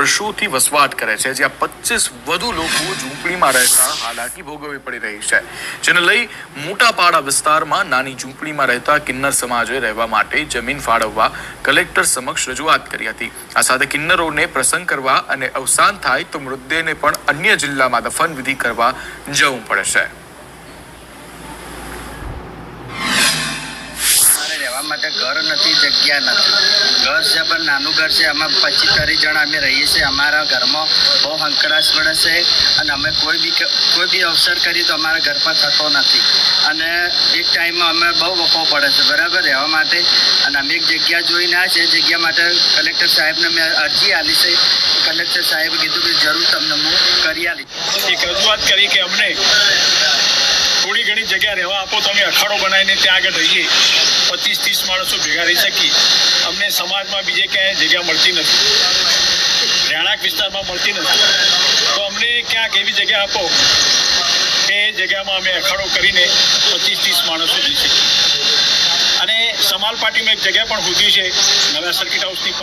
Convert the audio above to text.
વર્ષોથી વસવાટ કરે છે, જ્યાં 25 વધુ લોકો ઝૂંપડીમાં રહેતા હાલાકી ભોગવવી પડી રહી છે, જેને લઈ મોટાપાડા વિસ્તારમાં નાની ઝૂંપડીમાં રહેતા કિન્નર સમાજે રહેવા માટે જમીન ફાળવવા કલેક્ટર સમક્ષ રજૂઆત કરી હતી। આ સાથે કિન્નરોને પ્રસંગ કરવા અને અવસાન થાય તો મૃતદેહને પણ અન્ય જિલ્લામાં દફન વિધિ કરવા જવું પડે છે। માટે ઘર નથી, જગ્યા નથી। ઘર છે પણ નાનું ઘર છે, અમે 25-30 જણા અમે રહીએ છીએ। અમારા ઘરમાં બહુ હંકડાશ પડે છે અને અમે કોઈ બી અવસર કરીએ તો અમારા ઘરમાં થતો નથી અને એક ટાઈમમાં અમે બહુ વખો પડે છે બરાબર રહેવા માટે। અને અમે એક જગ્યા જોઈને આ છે, જગ્યા માટે કલેક્ટર સાહેબને મેં અરજી આપી છે। કલેક્ટર સાહેબે કીધું કે જરૂર તમને હું કરી આપીશ। એક રજૂઆત કરી કે અમને થોડી ઘણી જગ્યા રહેવા આપો તો અમે અખાડો બનાવીને ત્યાં આગળ રહીએ, 25-30 માણસો ભેગા રહી શકીએ। અમને સમાજમાં બીજે ક્યાંય જગ્યા મળતી નથી, રહેણાંક વિસ્તારમાં મળતી નથી, તો અમને ક્યાંક એવી જગ્યા આપો કે એ જગ્યામાં અમે અખાડો કરીને 25-30 માણસો રહી શકીએ। અને સમાલ પાર્ટીમાં એક જગ્યા પણ હોતી છે નવા સર્કિટ હાઉસની